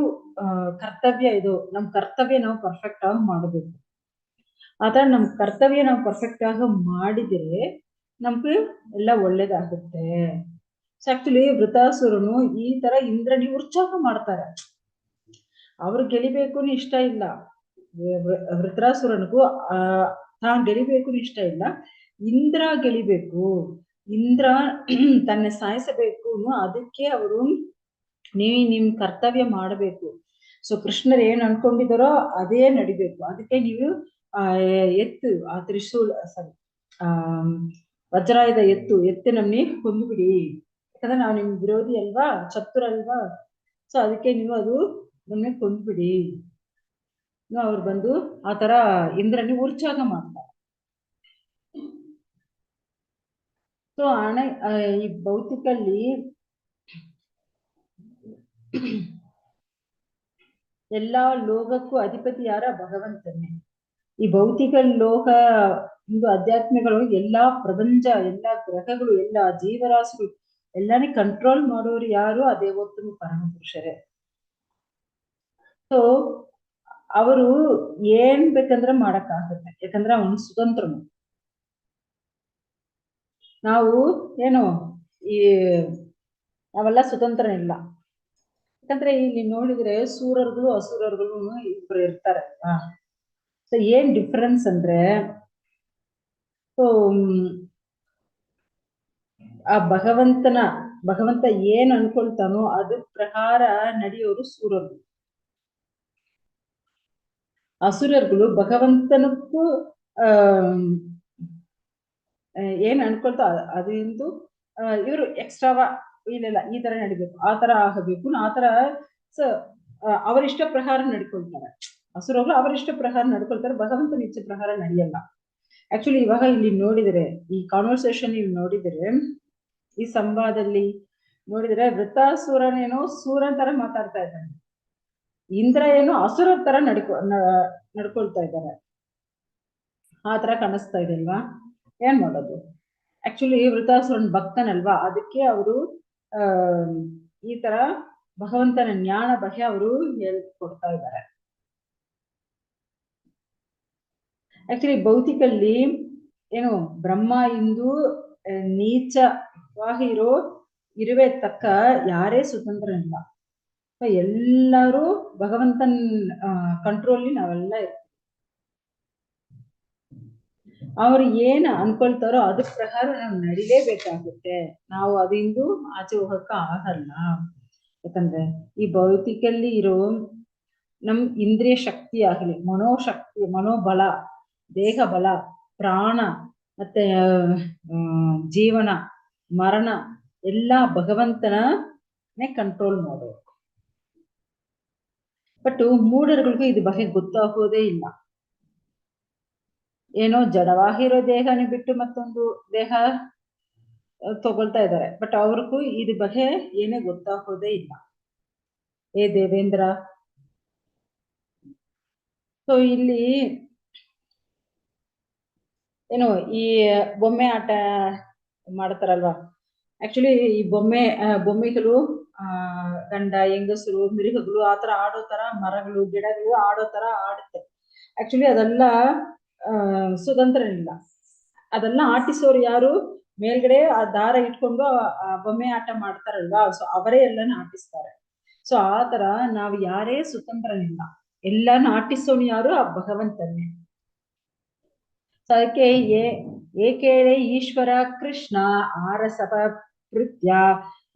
ಕರ್ತವ್ಯ ಇದು, ನಮ್ ಕರ್ತವ್ಯ ನಾವು ಪರ್ಫೆಕ್ಟ್ ಆಗಿ ಮಾಡಬೇಕು. ಆತರ ನಮ್ ಕರ್ತವ್ಯ ನಾವು ಪರ್ಫೆಕ್ಟ್ ಆಗಿ ಮಾಡಿದ್ರೆ ನಮ್ಗೆ ಎಲ್ಲ ಒಳ್ಳೇದಾಗುತ್ತೆ. ಸೊ ಆಕ್ಚುಲಿ ವೃತಾಸುರನು ಈ ತರ ಇಂದ್ರನಿಗೆ ಉತ್ಸಾಹ ಮಾಡ್ತಾರೆ. ಅವ್ರು ಗೆಲಿಬೇಕು ಇಷ್ಟ ಇಲ್ಲ, ವೃತ್ರಾಸುರನಿಗೂ ತಾನು ಗೆಲಿಬೇಕು ಇಷ್ಟ ಇಲ್ಲ, ಇಂದ್ರ ಗೆಲಿಬೇಕು, ಇಂದ್ರ ತನ್ನ ಸಾಯಿಸಬೇಕು, ಅದಕ್ಕೆ ಅವರು ನಿಮ್ ಕರ್ತವ್ಯ ಮಾಡಬೇಕು. ಸೊ ಕೃಷ್ಣರು ಏನ್ ಅನ್ಕೊಂಡಿದಾರೋ ಅದೇ ನಡಿಬೇಕು. ಅದಕ್ಕೆ ನೀವು ಎತ್ತು ಆ ತ್ರಿಶೂಲ್ ವಜ್ರಾಯುಧ ಎತ್ತು ನಮ್ನಿ ಕೊಂದುಬಿಡಿ, ಯಾಕಂದ್ರೆ ನಾವು ನಿಮ್ ವಿರೋಧಿ ಅಲ್ವಾ, ಶತ್ರು. ಸೊ ಅದಕ್ಕೆ ನೀವು ಅದು ನಮ್ಗೆ ಕೊಂದ್ಬಿಡಿ. ಅವ್ರು ಬಂದು ಆತರ ಇಂದ್ರನಿ ಉತ್ಸಾಹ ಮಾಡ್ತಾರೆ. ಸೊ ಈ ಭೌತಿಕಲ್ಲಿ ಎಲ್ಲಾ ಲೋಕಕ್ಕೂ ಅಧಿಪತಿ ಯಾರ? ಭಗವಂತನೇ. ಈ ಭೌತಿಕ ಲೋಕ ಒಂದು ಅಧ್ಯಾತ್ಮಗಳು ಎಲ್ಲಾ ಪ್ರಪಂಚ, ಎಲ್ಲಾ ಗ್ರಹಗಳು, ಎಲ್ಲಾ ಜೀವರಾಶಿಗಳು ಎಲ್ಲಾನೇ ಕಂಟ್ರೋಲ್ ಮಾಡೋರು ಯಾರು? ಆ ದೇವೋತ್ತಮ ಪರಮ ಪುರುಷರೇ. ಸೊ ಅವರು ಏನ್ ಬೇಕಂದ್ರೆ ಮಾಡಕ್ಕಾಗುತ್ತೆ, ಯಾಕಂದ್ರೆ ಅವನು ಸ್ವತಂತ್ರನು. ನಾವು ಏನು ನಾವೆಲ್ಲ ಸ್ವತಂತ್ರ ಇಲ್ಲ. ಯಾಕಂದ್ರೆ ಇಲ್ಲಿ ನೋಡಿದ್ರೆ ಸೂರರುಗಳು ಅಸುರರುಗಳು ಇಬ್ರು ಇರ್ತಾರೆ. ಸೊ ಏನ್ ಡಿಫರೆನ್ಸ್ ಅಂದ್ರೆ, ಆ ಭಗವಂತ ಏನ್ ಅನ್ಕೊಳ್ತಾನೋ ಅದ್ರ ಪ್ರಕಾರ ನಡೆಯೋರು ಸೂರರು. ಅಸುರರುಗಳು ಭಗವಂತನಕ್ಕೂ ಏನ್ ಅನ್ಕೊಳ್ತಾ ಅದರಿಂದ ಇವರು ಎಕ್ಸ್ಟ್ರಾವ ಇಲ್ಲ ಈ ತರ ನಡಿಬೇಕು, ಆ ತರ ಆಗಬೇಕು, ಆ ತರ ಅವರಿಷ್ಟ ಪ್ರಕಾರ ನಡ್ಕೊಳ್ತಾರೆ. ಅಸುರಗಳು ಅವರಿಷ್ಟ ಪ್ರಕಾರ ನಡ್ಕೊಳ್ತಾರೆ, ಭಗವಂತನ ಇಚ್ಛೆ ಪ್ರಕಾರ ನಡೆಯಲ್ಲ. ಆಕ್ಚುಲಿ ಇವಾಗ ಇಲ್ಲಿ ನೋಡಿದರೆ, ಈ ಕಾನ್ವರ್ಸೇಷನ್ ಇಲ್ಲಿ ನೋಡಿದರೆ, ಈ ಸಂವಾದದಲ್ಲಿ ನೋಡಿದ್ರೆ ವೃತ್ತಾಸುರನೇನೋ ಸೂರನ್ ತರ ಮಾತಾಡ್ತಾ ಇದ್ದಾನೆ, ಇಂದ್ರ ಏನೋ ಅಸುರ ತರ ನಡ್ಕೊಳ್ತಾ ಇದ್ದಾರೆ. ಆ ತರ ಕಾಣಿಸ್ತಾ ಇದೆ ಅಲ್ವಾ? ಏನ್ ಮಾಡೋದು? ಆಕ್ಚುಲಿ ವೃತ್ತಾಸುರನ್ ಭಕ್ತನಲ್ವಾ, ಅದಕ್ಕೆ ಅವರು ಈ ತರ ಭಗವಂತನ ಜ್ಞಾನ ಬಗ್ಗೆ ಅವರು ಹೇಳ್ಕೊಡ್ತಾ ಇದ್ದಾರೆ. ಆಕ್ಚುಲಿ ಭೌತಿಕಲ್ಲಿ ಏನು ಬ್ರಹ್ಮ ಇಂದು ನೀಚವಾಗಿ ಇರುವೆ ತಕ್ಕ ಯಾರೇ ಸ್ವತಂತ್ರ ಇಲ್ಲ. ಎಲ್ಲರೂ ಭಗವಂತನ್ ಕಂಟ್ರೋಲ್ ನಾವೆಲ್ಲ ಇರ್ತೀವಿ. ಅವ್ರು ಏನ್ ಅನ್ಕೊಳ್ತಾರೋ ಅದ್ರ ಪ್ರಕಾರ ನಾವು ನಡಿಲೇಬೇಕಾಗುತ್ತೆ. ನಾವು ಅದಿಂದು ಆಚೆ ಹೋಗಕ್ಕ ಆಗಲ್ಲ. ಯಾಕಂದ್ರೆ ಈ ಭೌತಿಕಲ್ಲಿ ಇರೋ ನಮ್ ಇಂದ್ರಿಯ ಶಕ್ತಿ ಆಗಲಿ, ಮನೋಶಕ್ತಿ, ಮನೋಬಲ, ದೇಹ ಬಲ, ಪ್ರಾಣ, ಮತ್ತೆ ಜೀವನ ಮರಣ ಎಲ್ಲ ಭಗವಂತನೇ ಕಂಟ್ರೋಲ್ ಮಾಡೋದು. ಬಟ್ ಮೂಢರುಗಳಿಗೂ ಇದು ಬಗ್ಗೆ ಗೊತ್ತಾಗೋದೇ ಇಲ್ಲ. ಏನೋ ಜಡವಾಗಿರೋ ದೇಹನ ಬಿಟ್ಟು ಮತ್ತೊಂದು ದೇಹ ತಗೊಳ್ತಾ ಇದ್ದಾರೆ, ಬಟ್ ಅವ್ರಿಗೂ ಇದ್ರ ಬಗ್ಗೆ ಏನೇ ಗೊತ್ತಾಗೋದೇ ಇಲ್ಲ. ಏ ದೇವೇಂದ್ರ, ಸೊ ಇಲ್ಲಿ ಏನು ಈ ಬೊಮ್ಮೆ ಆಟ ಮಾಡ್ತಾರಲ್ವಾ, ಆಕ್ಚುಲಿ ಈ ಬೊಮ್ಮೆಗಳು ಗಂಡ ಹೆಂಗಸರು ಮಿರುಗಗಳು ಆತರ ಆಡೋ ತರ, ಮರಗಳು ಗಿಡಗಳು ಆಡೋ ತರ ಆಡುತ್ತೆ. ಆಕ್ಚುಲಿ ಅದೆಲ್ಲ ಸ್ವತಂತ್ರ ಇಲ್ಲ. ಅದೆಲ್ಲ ಆಟಿಸೋರು ಯಾರು? ಮೇಲ್ಗಡೆ ಆ ದಾರ ಇಟ್ಕೊಂಡು ಆ ಬೊಮ್ಮೆ ಆಟ ಮಾಡ್ತಾರಲ್ವಾ, ಸೊ ಅವರೇ ಎಲ್ಲಾನು ಆಟಿಸ್ತಾರೆ. ಸೊ ಆತರ ನಾವು ಯಾರೇ ಸ್ವತಂತ್ರನಿಲ್ಲ, ಎಲ್ಲಾನು ಆಟಿಸೋನು ಯಾರು? ಆ ಭಗವಂತನೇ. ಅದಕ್ಕೆ ಏಕೇಳೆ ಈಶ್ವರ ಕೃಷ್ಣ ಆರಸಪ ಕೃತ್ಯ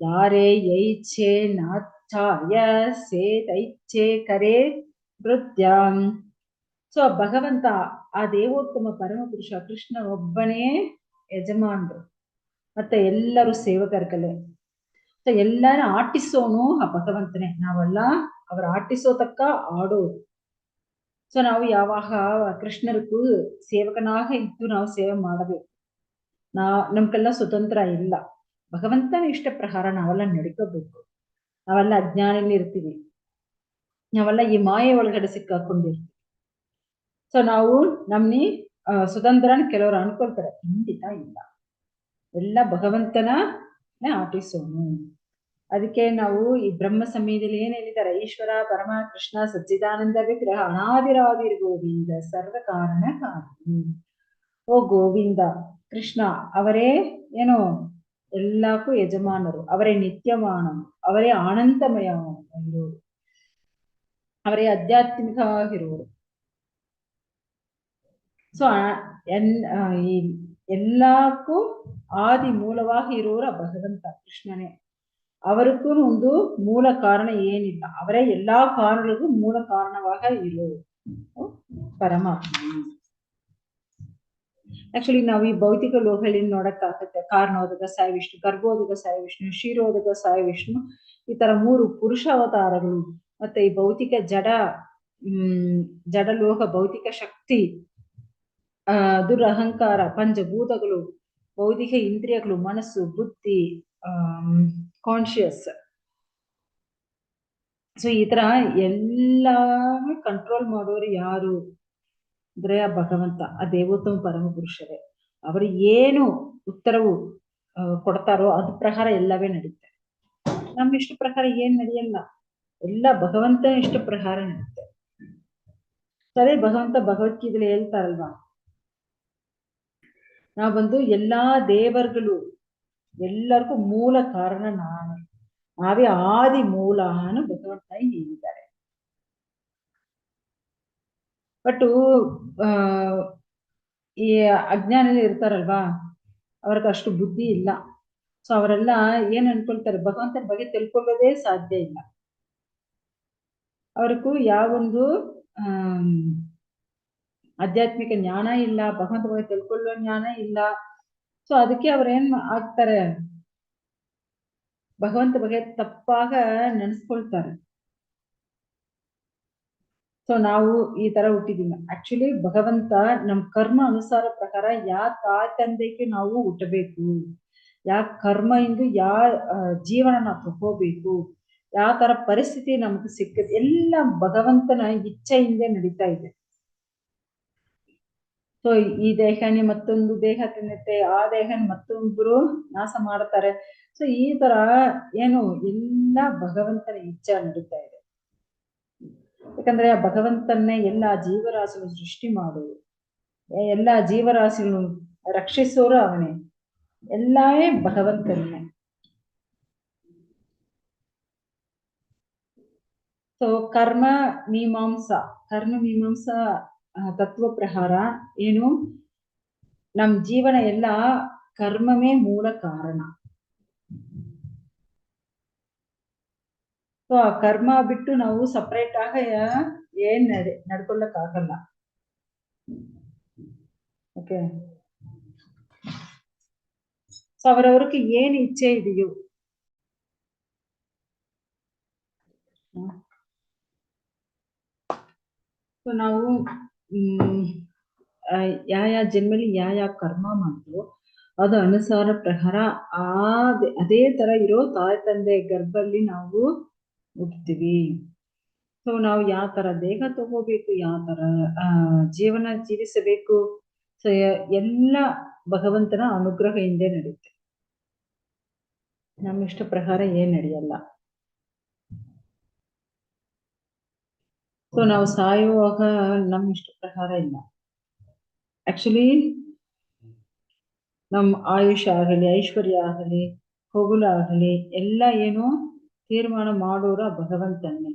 ಯಾರೇ ಯೈಚ್ಛೆ ನಾಚ್ಛಾಯ ಸೇತೈಚ್ಛೆ ಕರೆ ನೃತ್ಯ. ಸೊ ಭಗವಂತ, ಆ ದೇವೋತ್ತಮ ಪರಮಪುರುಷ ಕೃಷ್ಣ ಒಬ್ಬನೇ ಯಜಮಾನರು, ಮತ್ತೆ ಎಲ್ಲರೂ ಸೇವಕರ್ಕಲೆ. ಸೊ ಎಲ್ಲಾರು ಆಟಿಸೋನು ಆ ಭಗವಂತನೇ. ನಾವೆಲ್ಲ ಅವ್ರ ಆಟಿಸೋ ತಕ್ಕ ಆಡೋರು. ಸೊ ನಾವು ಯಾವಾಗ ಕೃಷ್ಣರಿಗೂ ಸೇವಕನಾಗ ಇದ್ದು ನಾವು ಸೇವೆ ಮಾಡಬೇಕು. ನಮ್ಗೆಲ್ಲ ಸ್ವತಂತ್ರ ಇಲ್ಲ, ಭಗವಂತನ ಇಷ್ಟ ಪ್ರಕಾರ ನಾವೆಲ್ಲ ನಡ್ಕೋಬೇಕು. ನಾವೆಲ್ಲ ಅಜ್ಞಾನಲ್ಲಿ ಇರ್ತೀವಿ, ನಾವೆಲ್ಲ ಈ ಮಾಯೆ ಒಳಗಡೆ ಸಿಕ್ಕಾಕೊಂಡಿರ್ತೀವಿ. ಸೊ ನಾವು ನಮ್ನಿ ಸ್ವತಂತ್ರನ ಕೆಲವರು ಅನ್ಕೊಳ್ತಾರೆ, ಖಂಡಿತ ಇಲ್ಲ, ಎಲ್ಲ ಭಗವಂತನೇ ಆಟಿಸೋನು. ಅದಕ್ಕೆ ನಾವು ಈ ಬ್ರಹ್ಮ ಸಮಯದಲ್ಲಿ ಏನ್ ಹೇಳಿದ್ದಾರೆ? ಈಶ್ವರ ಪರಮ ಕೃಷ್ಣ ಸಚ್ಚಿದಾನಂದ ವಿಗ್ರಹ ಅನಾದಿರಾದಿರ್ ಗೋವಿಂದ ಸರ್ವ ಕಾರಣ ಕಾರಣ. ಓ ಗೋವಿಂದ ಕೃಷ್ಣ ಅವರೇ ಏನೋ ಎಲ್ಲಕ್ಕೂ ಯಜಮಾನರು, ಅವರೇ ನಿತ್ಯಮಾನರು, ಅವರೇ ಆನಂದಮಯ ಇರೋರು, ಅವರೇ ಆಧ್ಯಾತ್ಮಿಕವಾಗಿರುವರು. ಸೊ ಈ ಎಲ್ಲಕ್ಕೂ ಆದಿ ಮೂಲವಾಗಿ ಇರೋರು ಭಗವಂತ ಕೃಷ್ಣನೇ. ಅವರಿಗೂ ಒಂದು ಮೂಲ ಕಾರಣ ಏನಿಲ್ಲ, ಅವರೇ ಎಲ್ಲಾ ಕಾರಣಗಳಿಗೂ ಮೂಲ ಕಾರಣವಾಗ ಇರೋರು ಪರಮಾತ್ಮ. ಆಕ್ಚುಲಿ ನಾವು ಈ ಭೌತಿಕ ಲೋಕದಲ್ಲಿ ನೋಡಕ್ಕಾಗತ್ತೆ, ಕಾರಣೋದಕ ಸಾಯಿ ವಿಷ್ಣು, ಗರ್ಭೋದಕ ಸಾಯಿ ವಿಷ್ಣು, ಕ್ಷೀರೋದಕ ಸಾಯಿ ವಿಷ್ಣು, ಈ ತರ 3 ಪುರುಷ ಅವತಾರಗಳು. ಮತ್ತೆ ಈ ಭೌತಿಕ ಜಡಲೋಕ ಭೌತಿಕ ಶಕ್ತಿ, ದುರಹಂಕಾರ, ಪಂಚಭೂತಗಳು, ಭೌತಿಕ ಇಂದ್ರಿಯಗಳು, ಮನಸ್ಸು, ಬುದ್ಧಿ, ಕಾನ್ಶಿಯಸ್. ಸೊ ಈ ತರ ಎಲ್ಲ ಕಂಟ್ರೋಲ್ ಮಾಡೋರು ಯಾರು ಅಂದ್ರೆ ಆ ಭಗವಂತ, ಆ ದೇವೋತ್ತಮ ಪರಮ ಪುರುಷರೇ. ಅವರು ಏನು ಉತ್ತರವು ಕೊಡ್ತಾರೋ ಅದ್ರ ಪ್ರಕಾರ ಎಲ್ಲವೇ ನಡೀತೆ. ನಮ್ಮ ಇಷ್ಟ ಪ್ರಕಾರ ಏನ್ ನಡೆಯಲ್ಲ, ಎಲ್ಲ ಭಗವಂತನ ಇಷ್ಟ ಪ್ರಕಾರ ನಡೀತೆ. ಸರಿ, ಭಗವಂತ ಭಗವದ್ಗೀತೆಯಲ್ಲಿ ಹೇಳ್ತಾರಲ್ವಾ, ನಾವು ಬಂದು ಎಲ್ಲಾ ದೇವರುಗಳು ಎಲ್ಲರಿಗೂ ಮೂಲ ಕಾರಣ ನಾವೇ ಆದಿ ಮೂಲ ಅನ್ನು ಭಗವಂತ ಹೇಳಿದ್ದಾರೆ. ಬಟ್ ಈ ಅಜ್ಞಾನದಲ್ಲಿ ಇರ್ತಾರಲ್ವಾ, ಅವ್ರಿಗೆ ಅಷ್ಟು ಬುದ್ಧಿ ಇಲ್ಲ. ಸೊ ಅವರೆಲ್ಲ ಏನ್ ಅನ್ಕೊಳ್ತಾರೆ? ಭಗವಂತನ ಬಗ್ಗೆ ತಿಳ್ಕೊಳ್ಳೋದೇ ಸಾಧ್ಯ ಇಲ್ಲ. ಅವ್ರಿಗೂ ಯಾವೊಂದು ಆಧ್ಯಾತ್ಮಿಕ ಜ್ಞಾನ ಇಲ್ಲ, ಭಗವಂತ ಬಗ್ಗೆ ತಿಳ್ಕೊಳ್ಳೋ ಜ್ಞಾನ ಇಲ್ಲ. ಸೊ ಅದಕ್ಕೆ ಅವ್ರೇನ್ ಆಗ್ತಾರೆ? ಭಗವಂತ ಬಗ್ಗೆ ತಪ್ಪಾಗ ನೆನ್ಸ್ಕೊಳ್ತಾರೆ. ಸೊ ನಾವು ಈ ತರ ಹುಟ್ಟಿದೀವಿ. ಆಕ್ಚುಲಿ ಭಗವಂತ ನಮ್ ಕರ್ಮ ಅನುಸಾರ ಪ್ರಕಾರ ತಾಯಿ ತಂದೆಗೆ ನಾವು ಹುಟ್ಟಬೇಕು, ಕರ್ಮ ಇಂದು ಜೀವನ ನಾವು ತಗೋಬೇಕು, ಯಾವ ತರ ಪರಿಸ್ಥಿತಿ ನಮ್ಗೆ ಸಿಕ್ಕದೆ ಎಲ್ಲ ಭಗವಂತನ ಇಚ್ಛೆಯಿಂದ ನಡೀತಾ ಇದೆ. ಸೊ ಈ ದೇಹನೇ ಮತ್ತೊಂದು ದೇಹ ತಿನ್ನುತ್ತೆ, ಆ ದೇಹನ ಮತ್ತೊಂದ್ರು ನಾಶ ಮಾಡ್ತಾರೆ. ಸೊ ಈ ತರ ಏನು ಎಲ್ಲ ಭಗವಂತನ ಇಚ್ಛೆ ನಡೀತಾ ಇದೆ. ಯಾಕಂದ್ರೆ ಆ ಭಗವಂತನ್ನೇ ಎಲ್ಲ ಜೀವರಾಶಿಗಳು ಸೃಷ್ಟಿ ಮಾಡೋದು, ಎಲ್ಲ ಜೀವರಾಶಿಗಳು ರಕ್ಷಿಸೋರು ಅವನೇ, ಎಲ್ಲವೇ ಭಗವಂತನೇ. ಸೊ ಕರ್ಮ ಮೀಮಾಂಸಾ ತತ್ವ ಪ್ರಕಾರ ಏನು, ನಮ್ ಜೀವನ ಎಲ್ಲ ಕರ್ಮವೇ ಮೂಲ ಕಾರಣ. ಸೊ ಆ ಕರ್ಮ ಬಿಟ್ಟು ನಾವು ಸಪರೇಟ್ ಆಗ ಏನ್ ನಡ್ಕೊಳ್ಳಕ್ ಆಗಲ್ಲ. ಓಕೆ, ಸೊ ಅವರವ್ರಿಗೆ ಏನ್ ಇಚ್ಛೆ ಇದೆಯೋ ಸೊ ನಾವು ಯಾವ ಜನ್ಮಲ್ಲಿ ಯಾವ ಕರ್ಮ ಮಾಡ್ತೀವೋ ಅದು ಅನುಸಾರ ಪ್ರಕಾರ ಅದೇ ತರ ಇರೋ ತಾಯಿ ತಂದೆ ಗರ್ಭಲ್ಲಿ ನಾವು ಹುಟ್ತೀವಿ. ಸೊ ನಾವು ಯಾವ ತರ ದೇಹ ತಗೋಬೇಕು, ಯಾವ ತರ ಜೀವನ ಜೀವಿಸಬೇಕು, ಸೊ ಎಲ್ಲ ಭಗವಂತನ ಅನುಗ್ರಹ ಹಿಂದೆ ನಡೆಯುತ್ತೆ, ನಮ್ಮ ಇಷ್ಟ ಪ್ರಕಾರ ಏನ್ ನಡೆಯಲ್ಲ. ಸೊ ನಾವು ಸಾಯುವಾಗ ನಮ್ಮ ಇಷ್ಟ ಪ್ರಕಾರ ಇಲ್ಲ. ಆಕ್ಚುಲಿ ನಮ್ಮ ಆಯುಷ್ ಆಗಲಿ, ಐಶ್ವರ್ಯ ಆಗಲಿ, ಹೋಗುಲ ಆಗಲಿ ಎಲ್ಲ ಏನು ತೀರ್ಮಾನ ಮಾಡೋರ ಭಗವಂತನೇ.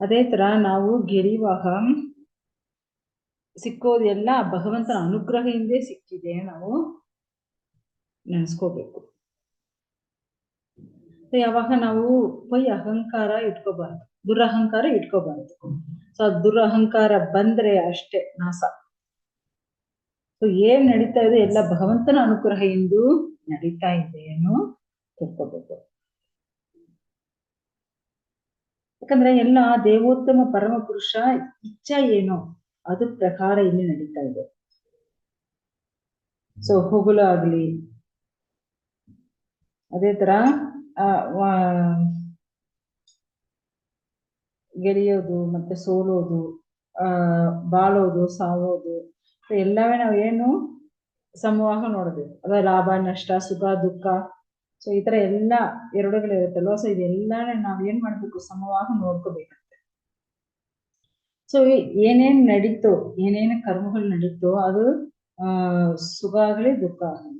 ಅದೇ ತರ ನಾವು ಗೆಳೆಯುವಾಗ ಸಿಕ್ಕೋದು ಎಲ್ಲ ಭಗವಂತನ ಅನುಗ್ರಹ ಹಿಂದೆ ಸಿಕ್ಕಿದೆ, ನಾವು ನೆನೆಸ್ಕೋಬೇಕು. ಯಾವಾಗ ನಾವು ಅಹಂಕಾರ ಇಟ್ಕೋಬಾರ್ದು, ದುರಹಂಕಾರ ಇಟ್ಕೋಬಾರ್ದು. ಸೊ ದುರಹಂಕಾರ ಬಂದ್ರೆ ಅಷ್ಟೇ ನಾಶ. ಸೊ ಏನ್ ನಡೀತಾ ಇದೆ ಎಲ್ಲ ಭಗವಂತನ ಅನುಗ್ರಹ ಎಂದು ನಡೀತಾ ಇದೆ ಅನ್ನೋ ತಿಳ್ಕೋಬೇಕು. ಯಾಕಂದ್ರೆ ಎಲ್ಲ ದೇವೋತ್ತಮ ಪರಮ ಪುರುಷ ಇಚ್ಛಾ ಏನೋ ಅದು ಪ್ರಕಾರ ಇಲ್ಲಿ ನಡೀತಾ ಇದೆ. ಸೊ ಹೋಗುಲ ಆಗ್ಲಿ, ಅದೇ ತರ ಗೆಳೆಯೋದು ಮತ್ತೆ ಸೋಲೋದು, ಬಾಳೋದು, ಸಾವೋದು ಎಲ್ಲವೇ ನಾವೇನು ಸಮವಾಗಿ ನೋಡಬೇಕು. ಅದ ಲಾಭ ನಷ್ಟ, ಸುಖ ದುಃಖ, ಸೊ ಈ ತರ ಎಲ್ಲ ಎರಡುಗಳಿರುತ್ತಲ್ವ. ಸೊ ಇದೆಲ್ಲಾನೇ ನಾವ್ ಏನ್ ಮಾಡ್ಬೇಕು, ಸಮವಾಗಿ ನೋಡ್ಕೋಬೇಕಂತೆ. ಸೊ ಏನೇನ್ ನಡೀತೋ, ಏನೇನು ಕರ್ಮಗಳು ನಡೀತೋ ಅದು ಸುಖ ಆಗಲಿ ದುಃಖ ಆಗಲಿ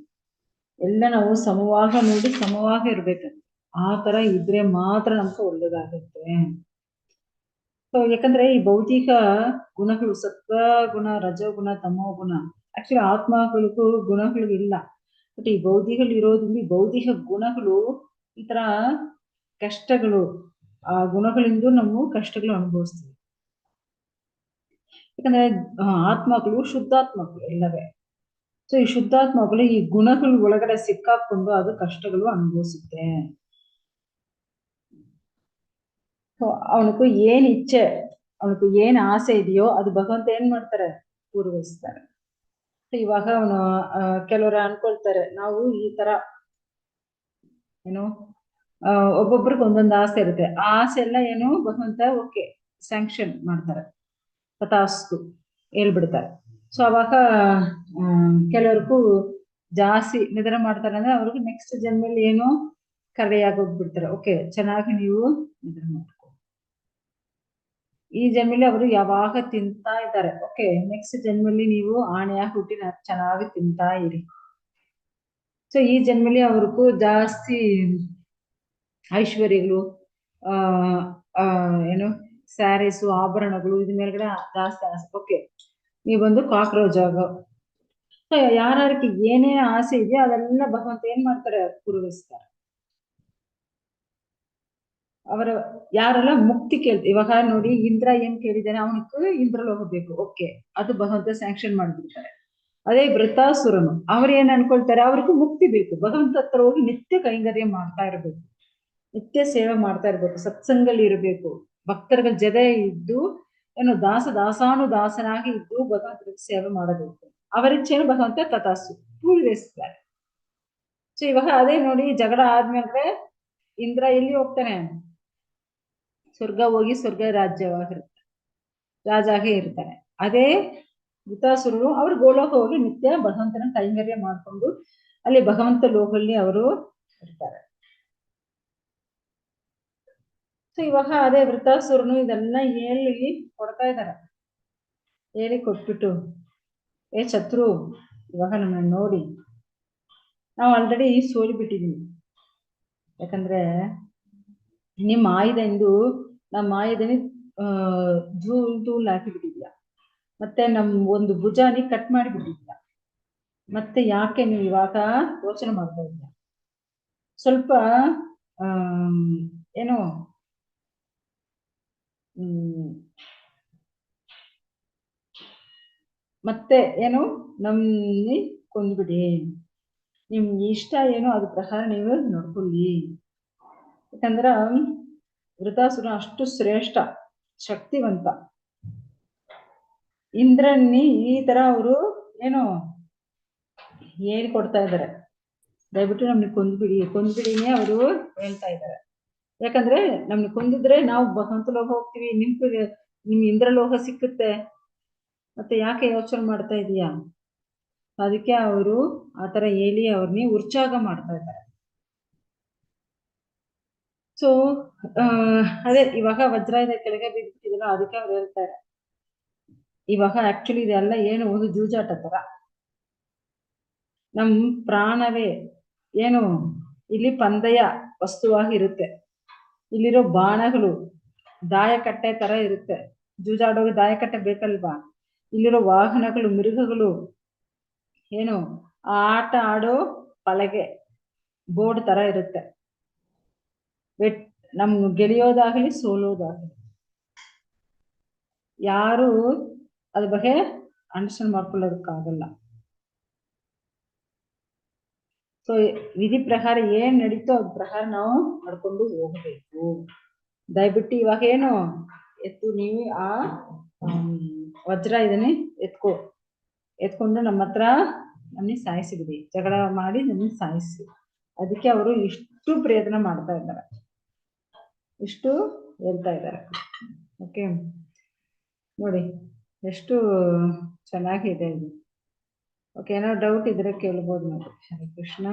ಎಲ್ಲ ನಾವು ಸಮವಾಗಿ ನೋಡಿ ಸಮವಾಗಿ ಇರ್ಬೇಕಂತೆ. ಆ ತರ ಇದ್ರೆ ಮಾತ್ರ ನಮ್ಗೆ ಒಳ್ಳೇದಾಗುತ್ತೆ. ಸೊ ಯಾಕಂದ್ರೆ ಈ ಭೌತಿಕ ಗುಣಗಳು ಸತ್ವ ಗುಣ, ರಜೋಗುಣ, ತಮೋ ಗುಣ, ಆಕ್ಚುಲಿ ಆತ್ಮಗಳಿಗೂ ಗುಣಗಳು ಇಲ್ಲ. ಬಟ್ ಈ ಭೌತಿಕಗಳು ಇರೋದ್ರಿಂದ ಭೌತಿಕ ಗುಣಗಳು ಈ ತರ ಕಷ್ಟಗಳು, ಆ ಗುಣಗಳಿಂದ ನಾವು ಕಷ್ಟಗಳು ಅನುಭವಿಸ್ತೀವಿ. ಯಾಕಂದ್ರೆ ಆತ್ಮಗಳು ಶುದ್ಧಾತ್ಮಗಳು ಎಲ್ಲವೇ. ಸೊ ಈ ಶುದ್ಧಾತ್ಮಗಳು ಈ ಗುಣಗಳು ಒಳಗಡೆ ಸಿಕ್ಕಾಕೊಂಡು ಅದು ಕಷ್ಟಗಳು ಅನುಭವಿಸುತ್ತೆ. ಅವನಿಗೂ ಏನ್ ಇಚ್ಛೆ, ಅವನಿಗೂ ಏನ್ ಆಸೆ ಇದೆಯೋ ಅದು ಭಗವಂತ ಏನ್ ಮಾಡ್ತಾರೆ, ಪೂರ್ವಹಿಸ್ತಾರೆ. ಇವಾಗ ಅವನು ಕೆಲವರು ಅನ್ಕೊಳ್ತಾರೆ ನಾವು ಈ ತರ ಏನು ಒಬ್ಬೊಬ್ರಿಗೆ ಒಂದೊಂದು ಆಸೆ ಇರುತ್ತೆ, ಆ ಆಸೆ ಎಲ್ಲ ಏನು ಭಗವಂತ ಓಕೆ ಸ್ಯಾಂಕ್ಷನ್ ಮಾಡ್ತಾರೆ, ತಥಾಸ್ತು ಹೇಳ್ಬಿಡ್ತಾರೆ. ಸೊ ಅವಾಗ ಕೆಲವ್ರಿಗೂ ಜಾಸ್ತಿ ನಿದ್ರೆ ಮಾಡ್ತಾರೆ ಅಂದ್ರೆ ಅವ್ರಿಗೆ ನೆಕ್ಸ್ಟ್ ಜನ್ಮಲ್ಲಿ ಏನು ಕರೆಯಾಗೋಗ್ಬಿಡ್ತಾರೆ. ಓಕೆ ಚೆನ್ನಾಗಿ ನೀವು ನಿದ್ರೆ ಮಾಡ್ಕೊ, ಈ ಜನ್ಮಲ್ಲಿ ಅವರು ಯಾವಾಗ ತಿಂತಾ ಇದ್ದಾರೆ, ಓಕೆ ನೆಕ್ಸ್ಟ್ ಜನ್ಮಲ್ಲಿ ನೀವು ಆಣೆಯಾಗಿ ಹುಟ್ಟಿ ಚೆನ್ನಾಗಿ ತಿಂತಾ ಇರಿ. ಸೊ ಈ ಜನ್ಮಲ್ಲಿ ಅವ್ರಿಗೂ ಜಾಸ್ತಿ ಐಶ್ವರ್ಯಗಳು, ಏನು ಸ್ಯಾರೀಸು, ಆಭರಣಗಳು ಇದ್ರ ಮೇಲ್ಗಡೆ ಜಾಸ್ತಿ ಆಸೆ. ಓಕೆ ನೀವು ಬಂದು ಕಾಕ್ರೋಚ್ ಆಗೋ. ಸೊ ಯಾರಿಗೆ ಏನೇ ಆಸೆ ಇದೆಯೋ ಅದೆಲ್ಲ ಭಗವಂತ ಏನ್ ಮಾಡ್ತಾರೆ, ಪೂರೈಸ್ತಾರೆ. ಅವರ ಯಾರೆಲ್ಲ ಮುಕ್ತಿ ಕೇಳ್ತಾರೆ, ಇವಾಗ ನೋಡಿ ಇಂದ್ರ ಏನ್ ಕೇಳಿದ್ದಾನೆ, ಅವನಿಗೆ ಇಂದ್ರಲ್ಲಿ ಹೋಗ್ಬೇಕು, ಓಕೆ ಅದು ಭಗವಂತ ಸ್ಯಾಂಕ್ಷನ್ ಮಾಡ್ಬಿಡ್ತಾರೆ. ಅದೇ ವೃತಾಸುರನು ಅವ್ರು ಏನ್ ಅನ್ಕೊಳ್ತಾರೆ, ಅವ್ರಿಗೂ ಮುಕ್ತಿ ಬೇಕು, ಭಗವಂತ ಹತ್ರ ಹೋಗಿ ನಿತ್ಯ ಕೈಂಕರ್ಯ ಮಾಡ್ತಾ ಇರ್ಬೇಕು, ನಿತ್ಯ ಸೇವೆ ಮಾಡ್ತಾ ಇರ್ಬೇಕು, ಸತ್ಸಂಗಲ್ಲಿ ಇರಬೇಕು. ಭಕ್ತರ ಜೊತೆ ಇದ್ದು ಏನು ದಾಸಾನುದಾಸನಾಗಿ ಇದ್ದು ಭಗವಂತನಿಗೆ ಸೇವೆ ಮಾಡಬೇಕು. ಅವರಿಚ್ಛೆಯನ್ನು ಭಗವಂತ ತಥಾಸ್ತು ಪೂರೈಸ್ತಾರೆ. ಸೊ ಇವಾಗ ಅದೇ ನೋಡಿ, ಜಗಳ ಆದ್ಮೇಲೆ ಇಂದ್ರ ಎಲ್ಲಿ ಹೋಗ್ತಾನೆ? ಸ್ವರ್ಗ ಹೋಗಿ ಸ್ವರ್ಗ ರಾಜ್ಯವಾಗಿರ್ತಾನೆ, ರಾಜ ಆಗೇ ಇರ್ತಾನೆ. ಅದೇ ವೃತಾಸುರರು ಅವರು ಗೋಲೋಕ ಹೋಗಿ ನಿತ್ಯ ಭಗವಂತನ ಕೈಂಕರ್ಯ ಮಾಡ್ಕೊಂಡು ಅಲ್ಲಿ ಭಗವಂತ ಲೋಕದಲ್ಲಿ ಅವರು ಇರ್ತಾರೆ. ಸೊ ಇವಾಗ ಅದೇ ವೃತಾಸುರನು ಇದೆಲ್ಲ ಹೇಳಿ ಕೊಡ್ತಾ ಇದಾರೆ. ಹೇಳಿ ಕೊಟ್ಬಿಟ್ಟು, ಏ ಶತ್ರು, ಇವಾಗ ನಮ್ಮನ್ನ ನೋಡಿ, ನಾವು ಆಲ್ರೆಡಿ ಸೋಲಿಬಿಟ್ಟಿದೀವಿ. ಯಾಕಂದ್ರೆ ನಿಮ್ಮ ಆಯುಧ ಎಂದು ನಮ್ಮ ಆಯುಧನಿ ಧೂಳ್ ಹಾಕಿಬಿಟ್ಟಿದ್ಯಾ, ಮತ್ತೆ ನಮ್ ಒಂದು ಭುಜಾನಿ ಕಟ್ ಮಾಡಿಬಿಟ್ಟಿದ್ಯಾ. ಮತ್ತೆ ಯಾಕೆ ನೀವು ಇವಾಗ ಯೋಚನೆ ಮಾಡ್ತಾ ಇದ್ದೀರಾ? ಸ್ವಲ್ಪ ಏನೋ ಮತ್ತೆ ಏನು ನಮ್ಮನ್ನ ಕೊಂದ್ಬಿಡಿ, ನಿಮ್ ಇಷ್ಟ ಏನೋ ಅದ್ರ ಪ್ರಕಾರ ನೀವು ನೋಡ್ಕೊಳ್ಳಿ. ಯಾಕಂದ್ರ ವೃತಾಸುರ ಅಷ್ಟು ಶ್ರೇಷ್ಠ ಶಕ್ತಿವಂತ. ಇಂದ್ರನಿ ಈ ತರ ಅವರು ಏನೋ ಹೇಳ್ಕೊಡ್ತಾ ಇದ್ದಾರೆ, ದಯವಿಟ್ಟು ನಮ್ಗೆ ಕೊಂದ್ಬಿಡಿನೇ ಅವರು ಹೇಳ್ತಾ ಇದ್ದಾರೆ. ಯಾಕಂದ್ರೆ ನಮ್ಗೆ ಕೊಂದಿದ್ರೆ ನಾವು ಭಗವಂತ ಲೋಕ ಹೋಗ್ತೀವಿ, ನಿಮ್ ಇಂದ್ರ ಲೋಕ ಸಿಕ್ಕುತ್ತೆ, ಮತ್ತೆ ಯಾಕೆ ಯೋಚನೆ ಮಾಡ್ತಾ ಇದೀಯಾ? ಅದಕ್ಕೆ ಅವರು ಆತರ ಹೇಳಿ ಅವ್ರನ್ನ ಉತ್ಸಾಹ ಮಾಡ್ತಾ ಇದ್ದಾರೆ. ಸೊ ಅದೇ ಇವಾಗ ವಜ್ರಾಯುಧ ಕೆಳಗೆ ಬಿದ್ದಿಲ್ಲ, ಅದಕ್ಕೆ ಅವ್ರು ಹೇಳ್ತಾರೆ ಇವಾಗ ಆಕ್ಚುಲಿ ಇದೆಲ್ಲ ಏನು ಒಂದು ಜೂಜಾಟ ತರ. ನಮ್ ಪ್ರಾಣವೇ ಏನು ಇಲ್ಲಿ ಪಂದಯ ವಸ್ತುವಾಗಿ ಇರುತ್ತೆ. ಇಲ್ಲಿರೋ ಬಾಣಗಳು ದಾಯಕಟ್ಟೆ ತರ ಇರುತ್ತೆ. ಜೂಜಾಡೋದು ದಾಯಕಟ್ಟೆ ಬೇಕಲ್ವಾ? ಇಲ್ಲಿರೋ ವಾಹನಗಳು, ಮೃಗಗಳು ಏನು ಆಟ ಆಡೋ ಪಲಗೆ ಬೋರ್ಡ್ ತರ ಇರುತ್ತೆ. ನಮ್ ಗೆಳೆಯೋದಾಗಲಿ ಸೋಲೋದಾಗಲಿ ಯಾರು ಅದ್ರ ಬಗ್ಗೆ ಅಂಡರ್ಸ್ಟ್ಯಾಂಡ್ ಮಾಡ್ಕೊಳ್ಳೋದಕ್ಕಾಗಲ್ಲ. ಸೊ ವಿಧಿ ಪ್ರಕಾರ ಏನ್ ನಡೀತೋ ಅದ್ ಪ್ರಕಾರ ನಾವು ನಡ್ಕೊಂಡು ಹೋಗ್ಬೇಕು. ದಯವಿಟ್ಟು ಇವಾಗ ಏನು ನೀವು ಆ ವಜ್ರ ಇದನ್ನೇ ಎತ್ಕೊಂಡು ನಮ್ಮ ಹತ್ರ ನಮ್ಮನ್ನ ಸಾಯಿಸಿಬಿಡಿ, ಜಗಳ ಮಾಡಿ ನಮ್ಮನ್ನ ಸಾಯಿಸಿ. ಅದಕ್ಕೆ ಅವರು ಇಷ್ಟು ಪ್ರಯತ್ನ ಮಾಡ್ತಾ ಇದ್ದಾರೆ, ಇಷ್ಟು ಹೇಳ್ತಾ ಇದ್ದಾರೆ. ಓಕೆ ನೋಡಿ ಎಷ್ಟು ಚೆನ್ನಾಗಿದೆ ಇದು. ಓಕೆ, ಏನೋ ಡೌಟ್ ಇದ್ರೆ ಕೇಳ್ಬೋದು ನೋಡಿ. ಹರೇ ಕೃಷ್ಣ.